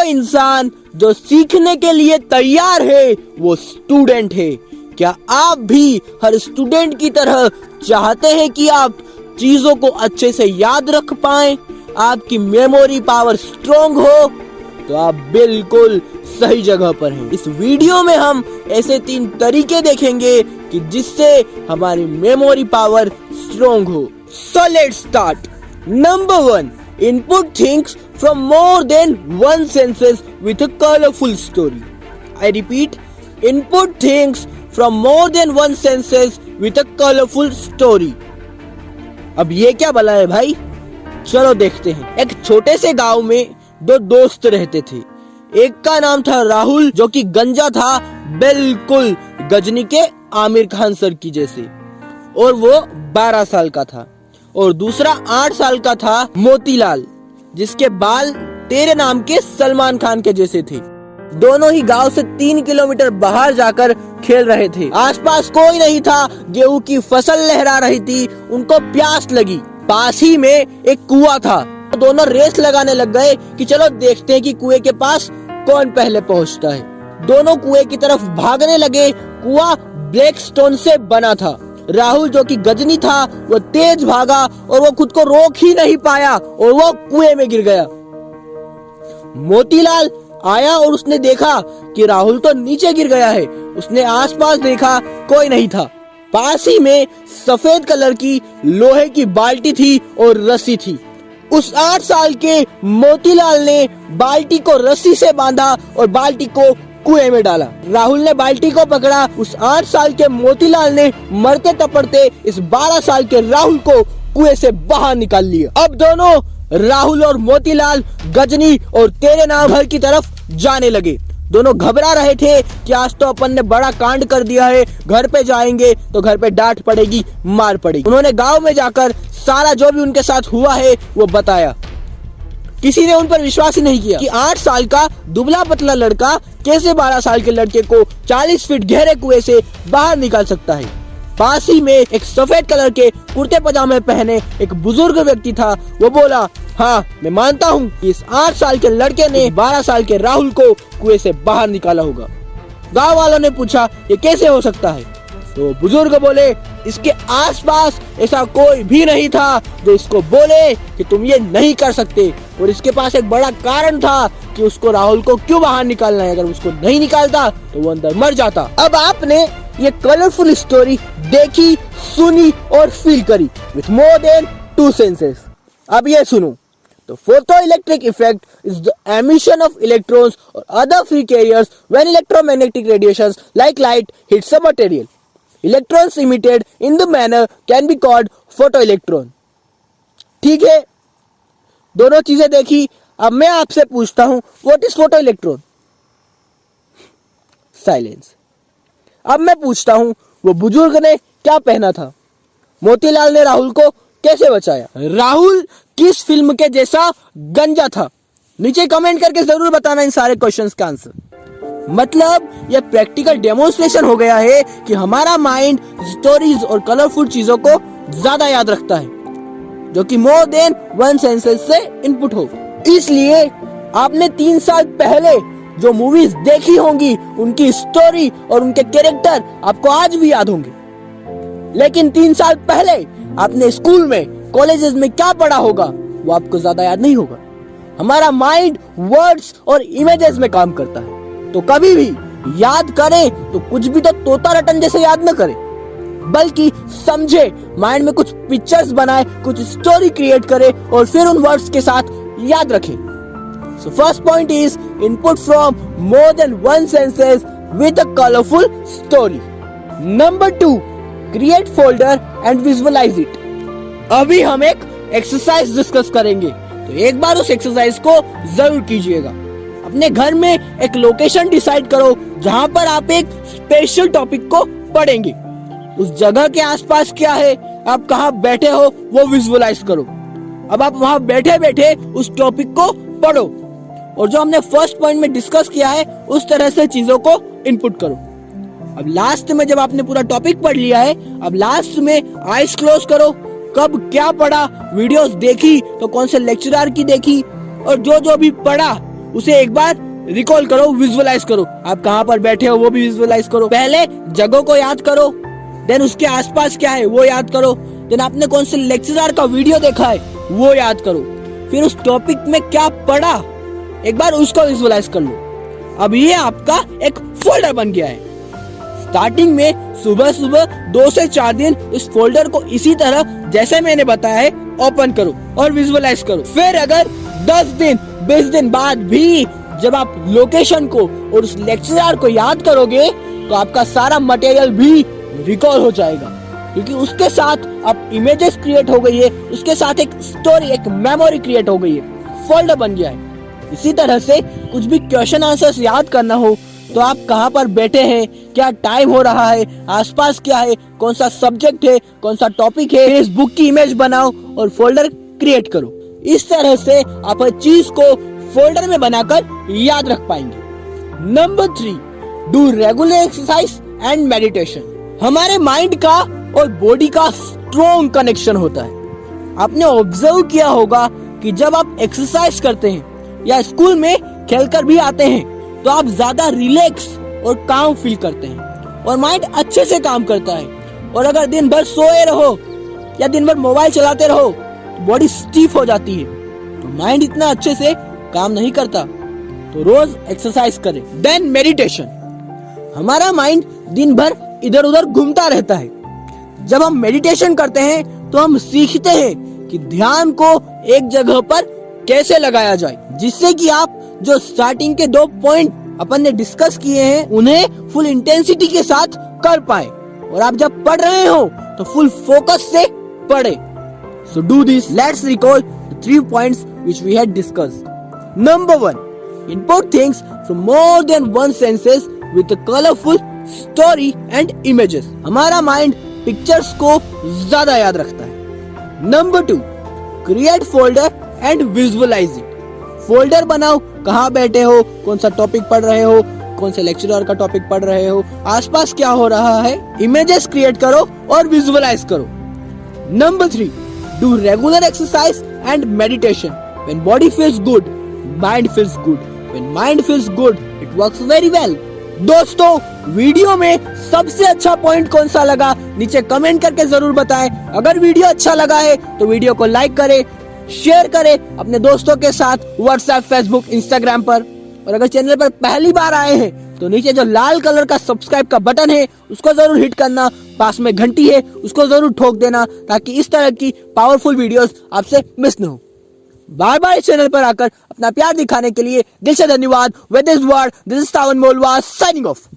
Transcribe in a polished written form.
इंसान जो सीखने के लिए तैयार है वो स्टूडेंट है। क्या आप भी हर स्टूडेंट की तरह चाहते हैं कि आप चीजों को अच्छे से याद रख पाएं, आपकी मेमोरी पावर स्ट्रॉन्ग हो? तो आप बिल्कुल सही जगह पर हैं। इस वीडियो में हम ऐसे 3 तरीके देखेंगे कि जिससे हमारी मेमोरी पावर स्ट्रॉन्ग हो। So let's start. Number 1, input things from more than one senses with a colorful story. I repeat, input things from more than one senses with a colorful story. अब ये क्या भला है भाई? चलो देखते हैं। एक छोटे से गांव में 2 दोस्त रहते थे। एक का नाम था राहुल, जो कि गंजा था, बिल्कुल गजनी के आमिर खान सर की जैसे, और वो 12 साल का था। और दूसरा 8 साल का था मोतीलाल, जिसके बाल तेरे नाम के सलमान खान के जैसे थे। दोनों ही गांव से 3 किलोमीटर बाहर जाकर खेल रहे थे। आसपास कोई नहीं था, गेहूं की फसल लहरा रही थी। उनको प्यास लगी। पास ही में एक कुआं था। दोनों रेस लगाने लग गए कि चलो देखते हैं कि कुएं के पास कौन पहले पहुंचता है। दोनों कुएं की तरफ भागने लगे। कुआं ब्लैक स्टोन से बना था। राहुल, जो कि गजनी था, वो तेज भागा और वो खुद को रोक ही नहीं पाया और वो कुएं में गिर गया। मोतीलाल आया और उसने देखा कि राहुल तो नीचे गिर गया है। उसने आसपास देखा, कोई नहीं था। पास ही में सफेद कलर की लोहे की बाल्टी थी और रस्सी थी। उस 8 साल के मोतीलाल ने बाल्टी को रस्सी से बांधा और बाल्टी को कुएं में डाला। राहुल ने बाल्टी को पकड़ा। उस 8 साल के मोतीलाल ने मरते तपड़ते इस 12 साल के राहुल को कुएं से बाहर निकाल लिया। अब दोनों राहुल और मोतीलाल गजनी और तेरे नाम घर की तरफ जाने लगे। दोनों घबरा रहे थे कि आज तो अपन ने बड़ा कांड कर दिया है, घर पे जाएंगे तो घर पे डांट पड़ेगी, मार पड़ेगी। उन्होंने गांव में जाकर सारा जो भी उनके साथ हुआ है वो बताया। किसी ने उन पर विश्वास ही नहीं किया कि 8 साल का दुबला पतला लड़का कैसे 12 साल के लड़के को 40 फीट गहरे कुएं से बाहर निकाल सकता है। पास ही में एक सफेद कलर के कुर्ते पजामे पहने एक बुजुर्ग व्यक्ति था। वो बोला, हाँ मैं मानता हूँ इस 8 साल के लड़के ने 12 साल के राहुल को कुएं से बाहर निकाला होगा। गांव वालों ने पूछा, ये कैसे हो सकता है? तो बुजुर्ग बोले, इसके आसपास ऐसा कोई भी नहीं था जो इसको बोले कि तुम ये नहीं कर सकते, और इसके पास एक बड़ा कारण था कि उसको राहुल को क्यों बाहर निकालना है। अगर उसको नहीं निकालता तो वो अंदर मर जाता। अब आपने ये कलरफुल स्टोरी देखी, सुनी और फील करी विथ मोर देन 2 सेंसेस। अब ये सुनो। The photoelectric effect is the emission of electrons or other free carriers when electromagnetic radiations like light hits a material. Electrons emitted in the manner can be called photoelectron. ठीक है, दोनों चीजें देखी। अब मैं आपसे पूछता हूं, what is photoelectron? Silence. अब मैं पूछता हूं, वो बुजुर्ग ने क्या पहना था? मोतीलाल ने राहुल को कैसे बचाया? राहुल किस फिल्म के जैसा गंजा था? नीचे कमेंट करके जरूर बताना इन सारे क्वेश्चंस का आंसर। मतलब ये प्रैक्टिकल डेमोन्स्ट्रेशन हो गया है कि हमारा माइंड स्टोरीज और कलरफुल चीजों को ज्यादा याद रखता है, जो कि मोर देन 1 सेंसेस से इनपुट हो। इसलिए आपने 3 साल पहले जो मूवीज देखी होंगी, उनकी स्टोरी और उनके कैरेक्टर आपको आज भी याद होंगे। लेकिन 3 साल पहले आपने स्कूल में, कॉलेजेस में क्या पढ़ा होगा वो आपको ज्यादा याद नहीं होगा। हमारा माइंड वर्ड्स और इमेजेस में काम करता है, तो कभी भी याद करें तो कुछ भी तो तोता रटन जैसे याद न करें, बल्कि समझे, माइंड में कुछ पिक्चर्स बनाए, कुछ स्टोरी क्रिएट करे और फिर उन वर्ड्स के साथ याद रखें। So first point is input from more than 1 senses with a colorful story. Number 2, create folder and visualize it. अभी हम एक एक्सरसाइज डिस्कस करेंगे, तो एक बार उस एक्सरसाइज को जरूर कीजिएगा। अपने घर में एक लोकेशन डिसाइड करो जहां पर आप एक स्पेशल टॉपिक को पढ़ेंगे। उस जगह के आसपास क्या है, आप कहां बैठे हो, वो विजुअलाइज करो। अब आप वहां बैठे बैठे उस टॉपिक को पढ़ो और जो हमने फर्स्ट पॉइंट में डिस्कस किया है उस तरह से चीजों को इनपुट करो। अब लास्ट में जब आपने पूरा टॉपिक पढ़ लिया है, अब लास्ट में आईज क्लोज करो। कब क्या पढ़ा, वीडियोस देखी तो कौन से लेक्चरर की देखी, और जो जो भी पढ़ा उसे एक बार रिकॉल करो, विजुअलाइज करो। आप कहाँ पर बैठे हो वो भी विजुअलाइज करो। पहले जगह को याद करो, देन उसके आसपास क्या है वो याद करो, देन आपने कौन से लेक्चरर का वीडियो देखा है वो याद करो, फिर उस टॉपिक में क्या पढ़ा एक बार उसको विजुअलाइज कर लो। अब ये आपका एक फोल्डर बन गया है। स्टार्टिंग में सुबह सुबह 2 से 4 दिन इस फोल्डर को इसी तरह जैसे मैंने बताया है ओपन करो और विजुअलाइज करो। फिर अगर 10 दिन 20 दिन बाद भी जब आप लोकेशन को और उस लेक्चरर को याद करोगे तो आपका सारा मटेरियल भी रिकॉल हो जाएगा, क्योंकि उसके साथ अब इमेजेस क्रिएट हो गई है, उसके साथ एक स्टोरी, एक मेमोरी क्रिएट हो गई है, फोल्डर बन गया है। इसी तरह से कुछ भी क्वेश्चन आंसर्स याद करना हो तो आप कहाँ पर बैठे हैं, क्या टाइम हो रहा है, आसपास क्या है, कौन सा सब्जेक्ट है, कौन सा टॉपिक है, इस बुक की इमेज बनाओ और फोल्डर क्रिएट करो। इस तरह से आप हर चीज को फोल्डर में बनाकर याद रख पाएंगे। Number 3, do regular exercise and meditation. हमारे माइंड का और बॉडी का स्ट्रॉन्ग कनेक्शन होता है। आपने ऑब्जर्व किया होगा कि जब आप एक्सरसाइज करते हैं या स्कूल में खेलकर भी आते हैं तो आप ज्यादा रिलैक्स और काम फील करते हैं और माइंड अच्छे से काम करता है। और अगर दिन भर सोए रहो या दिन भर मोबाइल चलाते रहो तो बॉडी स्टीफ हो जाती है, तो माइंड इतना अच्छे से काम नहीं करता। तो रोज एक्सरसाइज करें। Then meditation. हमारा माइंड दिन भर इधर उधर घूमता रहता है। जब हम मेडिटेशन करते हैं तो हम सीखते हैं कि ध्यान को एक जगह पर कैसे लगाया जाए, जिससे कि आप जो स्टार्टिंग के 2 पॉइंट अपन ने डिस्कस किए हैं उन्हें फुल इंटेंसिटी के साथ कर पाए। और आप जब पढ़ रहे हो तो फुल फोकस से पढ़े। So do this. Let's recall the 3 points which we had discussed. Number 1, import things from more than one senses with a colourful story and images. हमारा माइंड पिक्चर्स को ज्यादा याद रखता है। Number 2, create folder and visualise it. Folder बनाओ, कहाँ बैठे हो, कौन सा टॉपिक पढ़ रहे हो, कौन से लेक्चरर का टॉपिक पढ़ रहे हो, आसपास क्या हो रहा है, इमेजेस क्रिएट करो और विजुअलाइज करो। Number 3, do regular exercise and meditation. When body feels good, mind feels good. When mind feels good, it works very well. दोस्तों, वीडियो में सबसे अच्छा पॉइंट कौन सा लगा नीचे कमेंट करके जरूर बताएं। अगर वीडियो अच्छा लगा है तो वीडियो को लाइक करें, शेयर करें अपने दोस्तों के साथ व्हाट्सएप, फेसबुक, इंस्टाग्राम पर। और अगर चैनल पर पहली बार आए हैं तो नीचे जो लाल कलर का सब्सक्राइब का बटन है उसको जरूर हिट करना, पास में घंटी है उसको जरूर ठोक देना, ताकि इस तरह की पावरफुल वीडियोस आपसे मिस न हो। बार बार इस चैनल पर आकर अपना प्यार दिखाने के लिए दिल से धन्यवाद। With this word, this is Sawan Molwa signing of.